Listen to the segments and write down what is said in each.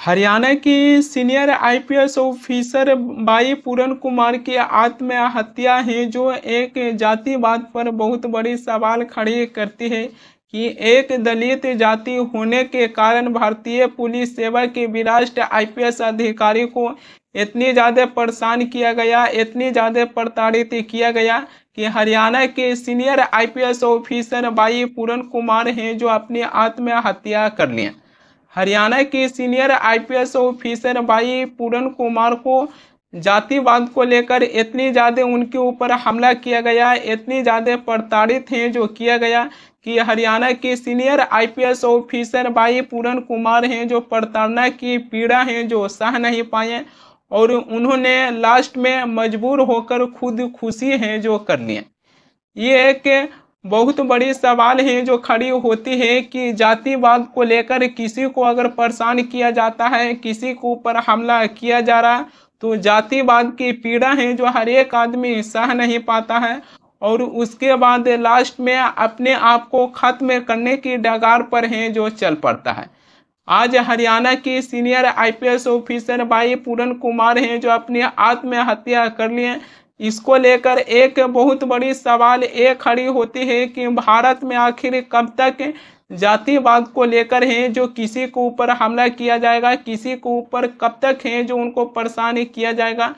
हरियाणा की senior IPS officer by पूरन कुमार की आत्महत्या है जो एक जातिवाद पर बहुत बड़ी सवाल खड़ी करती है कि एक दलित जाति होने के कारण भारतीय पुलिस सेवा के वरिष्ठ आईपीएस अधिकारी को इतनी ज़्यादा परेशान किया गया, इतनी ज़्यादा प्रताड़ित किया गया कि हरियाणा के सीनियर आईपीएस ऑफिसर बाई पूरन कुमार हैं जो अपनी आत्महत्या कर लिए। हरियाणा के सीनियर आईपीएस ऑफिसर बाई पूरन कुमार को जातिवाद को लेकर इतनी ज़्यादा उनके ऊपर हमला किया गया, इतनी ज़्यादा प्रताड़ित हैं जो किया गया कि हरियाणा के सीनियर आईपीएस ऑफिसर बाई पूरन कुमार हैं जो प्रताड़ना की पीड़ा है जो सह नहीं पाए और उन्होंने लास्ट में मजबूर होकर खुद खुशी है जो कर लिए। ये एक बहुत बड़ी सवाल है जो खड़ी होती है कि जातिवाद को लेकर किसी को अगर परेशान किया जाता है, किसी के ऊपर हमला किया जा रहा, तो जातिवाद की पीड़ा है जो हर एक आदमी सह नहीं पाता है और उसके बाद लास्ट में अपने आप को खत्म करने की डगार पर है जो चल पड़ता है। आज हरियाणा की सीनियर आईपीएस ऑफिसर बाई पूरन कुमार हैं जो अपनी आत्महत्या कर लिए। इसको लेकर एक बहुत बड़ी सवाल ये खड़ी होती है कि भारत में आखिर कब तक जातिवाद को लेकर है जो किसी के ऊपर हमला किया जाएगा, किसी के ऊपर कब तक है जो उनको परेशान किया जाएगा,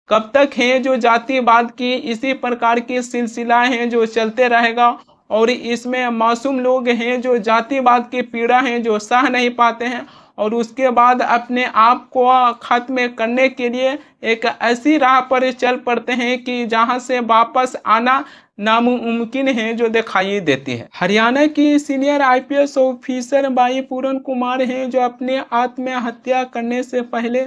कब तक है जो जातिवाद की इसी प्रकार की सिलसिला है जो चलते रहेगा और इसमें मासूम लोग हैं जो जातिवाद की पीड़ा है जो सह नहीं पाते हैं और उसके बाद अपने आप को खत्म करने के लिए एक ऐसी राह पर चल पड़ते हैं कि जहां से वापस आना नामुमकिन है जो दिखाई देती है। हरियाणा की सीनियर आईपीएस ऑफिसर बाई पूरन कुमार हैं जो अपने आत्महत्या करने से पहले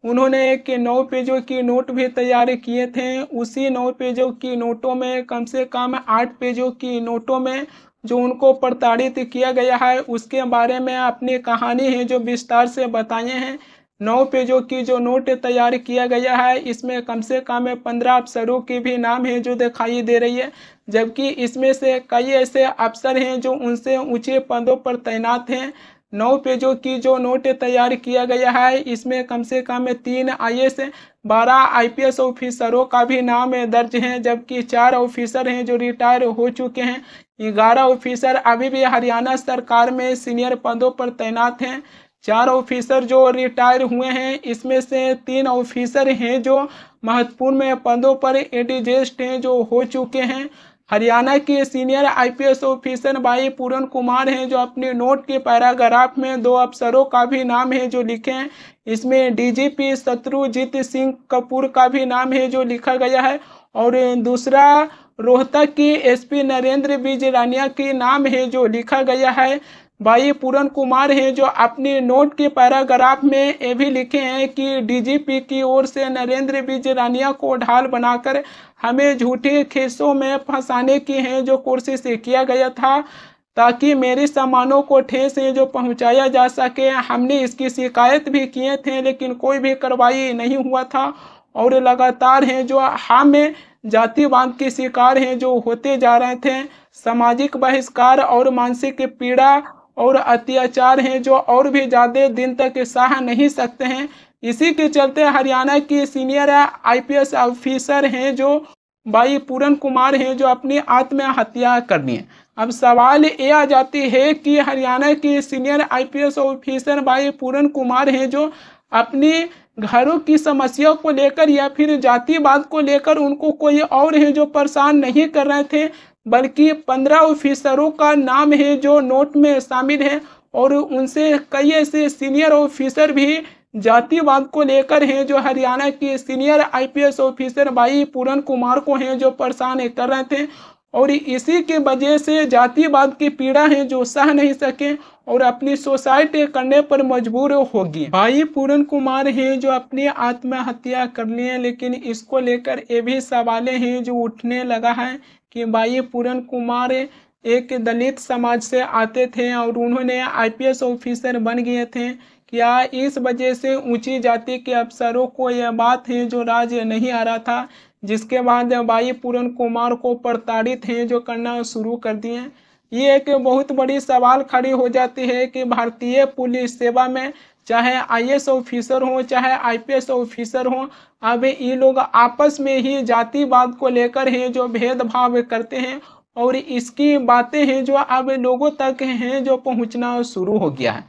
उन्होंने एक 9 पेजों की नोट भी तैयार किए थे। उसी 9 पेजों की नोटों में कम से कम 8 पेजों की नोटों में जो उनको प्रताड़ित किया गया है उसके बारे में अपनी कहानी है जो विस्तार से बताए हैं। 9 पेजों की जो नोट तैयार किया गया है इसमें कम से कम 15 अफसरों के भी नाम है जो दिखाई दे रही है, जबकि इसमें से कई ऐसे अफसर हैं जो उनसे ऊंचे पदों पर तैनात हैं। 9 पेजों की जो नोट तैयार किया गया है इसमें कम से कम 3 आईएएस 12 आईपीएस ऑफिसरों का भी नाम दर्ज है, जबकि 4 ऑफिसर हैं जो रिटायर हो चुके हैं। 11 ऑफिसर अभी भी हरियाणा सरकार में सीनियर पदों पर तैनात हैं। 4 ऑफिसर जो रिटायर हुए हैं इसमें से 3 ऑफिसर हैं जो महत्वपूर्ण पदों पर एडजस्ट हैं जो हो चुके हैं। हरियाणा के सीनियर आईपीएस ऑफिसर बाई पूरन कुमार हैं जो अपने नोट के पैराग्राफ में 2 अफसरों का भी नाम है जो लिखे हैं। इसमें डीजीपी शत्रुजीत सिंह कपूर का भी नाम है जो लिखा गया है और दूसरा रोहतक की एसपी नरेंद्र बिजरानिया के नाम है जो लिखा गया है। बाई पूरन कुमार हैं जो अपने नोट के पैराग्राफ में ये भी लिखे हैं कि डीजीपी की ओर से नरेंद्र बिजरानिया को ढाल बनाकर हमें झूठे केसों में फंसाने की है जो कोशिश किया गया था ताकि मेरे सामानों को ठेस है जो पहुंचाया जा सके। हमने इसकी शिकायत भी किए थे लेकिन कोई भी कार्रवाई नहीं हुआ था और लगातार हैं जो हम जातिवाद के शिकार हैं जो होते जा रहे थे। सामाजिक बहिष्कार और मानसिक पीड़ा और अत्याचार हैं जो और भी ज़्यादा दिन तक सह नहीं सकते हैं। इसी के चलते हरियाणा की सीनियर आईपीएस ऑफिसर हैं जो बाई पूरन कुमार हैं जो अपनी आत्महत्या कर लिए। अब सवाल ये आ जाती है कि हरियाणा की सीनियर आईपीएस ऑफिसर बाई पूरन कुमार हैं जो अपनी घरों की समस्या को लेकर या फिर जातिवाद को लेकर उनको कोई और है जो परेशान नहीं कर रहे थे, बल्कि 15 ऑफिसरों का नाम है जो नोट में शामिल है और उनसे कई ऐसे सीनियर ऑफिसर भी जातिवाद को लेकर हैं जो हरियाणा के सीनियर आईपीएस ऑफिसर बाई पूरन कुमार को हैं जो परेशान कर रहे थे और इसी के वजह से जातिवाद की पीड़ा है जो सह नहीं सके और अपनी सुसाइड करने पर मजबूर होगी। बाई पूरन कुमार हैं जो अपनी आत्महत्या कर लिए, लेकिन इसको लेकर ये भी सवालें हैं जो उठने लगा है कि बाई पूरन कुमार एक दलित समाज से आते थे और उन्होंने आईपीएस ऑफिसर बन गए थे। क्या इस वजह से ऊंची जाति के अफसरों को यह बात है जो राज नहीं आ रहा था, जिसके बाद बाई पूरन कुमार को प्रताड़ित हैं जो करना शुरू कर दिए। ये एक बहुत बड़ी सवाल खड़ी हो जाती है कि भारतीय पुलिस सेवा में चाहे आईएएस ऑफिसर हो, चाहे आईपीएस ऑफिसर हो, अब ये लोग आपस में ही जातिवाद को लेकर हैं जो भेदभाव करते हैं, और इसकी बातें हैं जो अब लोगों तक हैं जो पहुंचना शुरू हो गया है।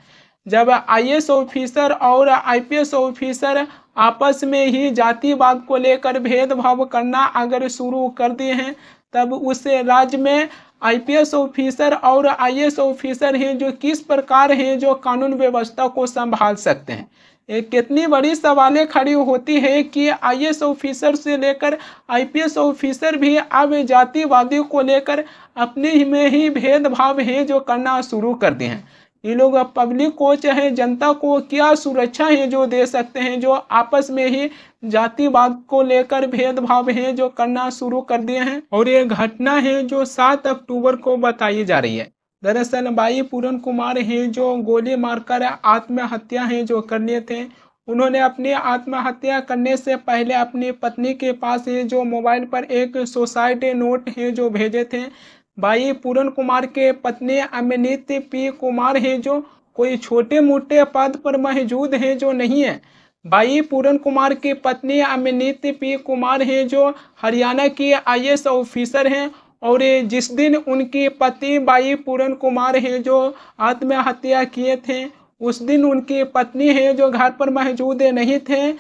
जब आईएएस ऑफिसर और आईपीएस ऑफिसर आपस में ही जातिवाद को लेकर भेदभाव करना अगर शुरू कर दिए हैं, तब उस राज्य में आईपीएस ऑफिसर और आईएएस ऑफिसर हैं जो किस प्रकार हैं जो कानून व्यवस्था को संभाल सकते हैं। ये कितनी बड़ी सवालें खड़ी होती है कि आईएएस ऑफिसर से लेकर आईपीएस ऑफिसर भी अब जातिवादियों को लेकर अपने ही में ही भेदभाव है जो करना शुरू कर दिए हैं। ये लोग पब्लिक को चाहे जनता को क्या सुरक्षा है जो दे सकते हैं, जो आपस में ही जातिवाद को लेकर भेदभाव है जो करना शुरू कर दिए हैं। और ये घटना है जो 7 अक्टूबर को बताई जा रही है। दरअसल भाई पूरन कुमार है जो गोली मारकर आत्महत्या है जो कर लिए थे। उन्होंने अपनी आत्महत्या करने से पहले अपनी पत्नी के पास है जो मोबाइल पर एक सुसाइड नोट है जो भेजे थे। भाई पूरन कुमार के पत्नी अमिनीत पी कुमार है जो कोई छोटे मोटे पद पर मौजूद है जो नहीं है। भाई पूरन कुमार की पत्नी अमिनीत पी कुमार है जो हरियाणा की आईएएस ऑफिसर हैं, और जिस दिन उनकी पति भाई पूरन कुमार है जो आत्महत्या किए थे, उस दिन उनकी पत्नी है जो घर पर मौजूद नहीं थे।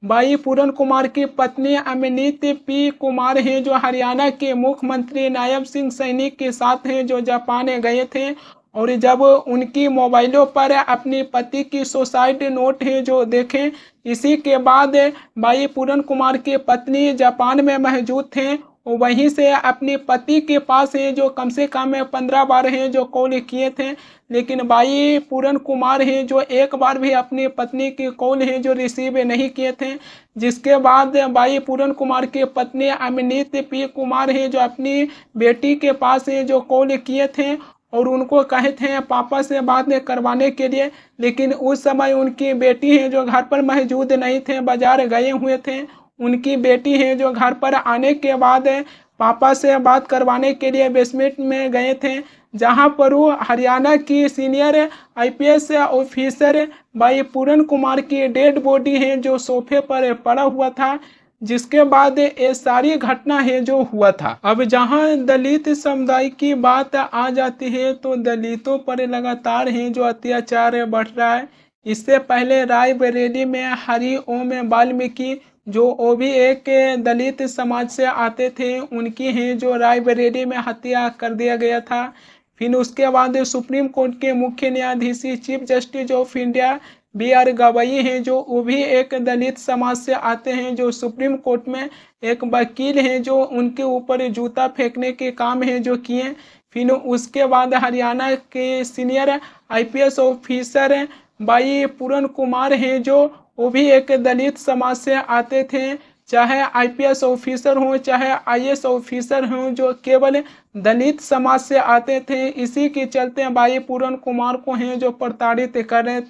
भाई पूरन कुमार की पत्नी अमिनीत पी कुमार हैं जो हरियाणा के मुख्यमंत्री नायब सिंह सैनी के साथ हैं जो जापान गए थे, और जब उनकी मोबाइलों पर अपनी पति की सुसाइड नोट है जो देखें, इसी के बाद भाई पूरन कुमार की पत्नी जापान में मौजूद थे। वहीं से अपने पति के पास है जो कम से कम 15 बार है जो कॉल किए थे, लेकिन भाई पूरन कुमार है जो एक बार भी अपनी पत्नी की कॉल है जो रिसीव नहीं किए थे। जिसके बाद भाई पूरन कुमार की पत्नी अमिनीत पी कुमार है जो अपनी बेटी के पास है जो कॉल किए थे, और उनको कहे थे पापा से बात करवाने के लिए, लेकिन उस समय उनकी बेटी है जो घर पर मौजूद नहीं थे, बाजार गए हुए थे। उनकी बेटी है जो घर पर आने के बाद पापा से बात करवाने के लिए बेसमेंट में गए थे, जहां पर वो हरियाणा की सीनियर आईपीएस ऑफिसर भाई पूरन कुमार की डेड बॉडी है जो सोफे पर पड़ा हुआ था। जिसके बाद ये सारी घटना है जो हुआ था। अब जहां दलित समुदाय की बात आ जाती है तो दलितों पर लगातार है जो अत्याचार बढ़ रहा है। इससे पहले रायबरेली में हरि ओम वाल्मीकि जो वो भी एक दलित समाज से आते थे, उनकी है जो रायबरेली में हत्या कर दिया गया था। फिर उसके बाद सुप्रीम कोर्ट के मुख्य न्यायाधीश chief justice of India BR Gavai हैं जो वो भी एक दलित समाज से आते हैं, जो सुप्रीम कोर्ट में एक वकील हैं जो उनके ऊपर जूता फेंकने के काम है जो किए। फिर उसके बाद हरियाणा के सीनियर आईपीएस ऑफिसर भाई पूरन कुमार हैं जो वो भी एक दलित समाज से आते थे। चाहे आईपीएस ऑफिसर हों चाहे आईएएस ऑफिसर हों, जो केवल दलित समाज से आते थे। इसी के चलते भाई पूरन कुमार को हैं जो प्रताड़ित कर रहे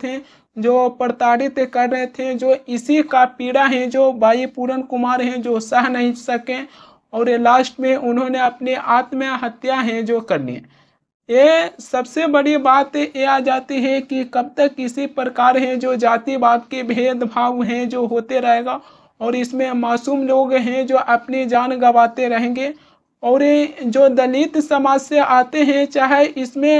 थे, जो इसी का पीड़ा है जो भाई पूरन कुमार हैं जो सह नहीं सके, और लास्ट में उन्होंने अपनी आत्महत्या है जो करनी है। ये सबसे बड़ी बात ये आ जाती है कि कब तक इसी प्रकार है जो जातिवाद के भेदभाव हैं जो होते रहेगा, और इसमें मासूम लोग हैं जो अपनी जान गंवाते रहेंगे। और जो दलित समाज से आते हैं,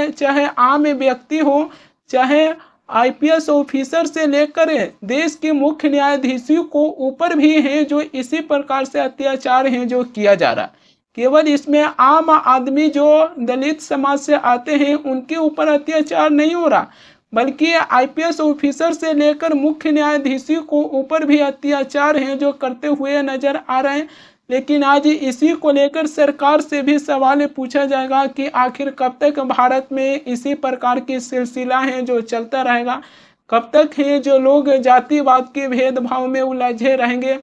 चाहे आम व्यक्ति हो, चाहे आईपीएस ऑफिसर से लेकर देश के मुख्य न्यायाधीशों को ऊपर भी है जो इसी प्रकार से अत्याचार है जो किया जा रहा है। केवल इसमें आम आदमी जो दलित समाज से आते हैं उनके ऊपर अत्याचार नहीं हो रहा, बल्कि आईपीएस ऑफिसर से लेकर मुख्य न्यायाधीशों को ऊपर भी अत्याचार है जो करते हुए नजर आ रहे हैं। लेकिन आज इसी को लेकर सरकार से भी सवाल पूछा जाएगा कि आखिर कब तक भारत में इसी प्रकार की सिलसिला है जो चलता रहेगा, कब तक है जो लोग जातिवाद के भेदभाव में उलझे रहेंगे।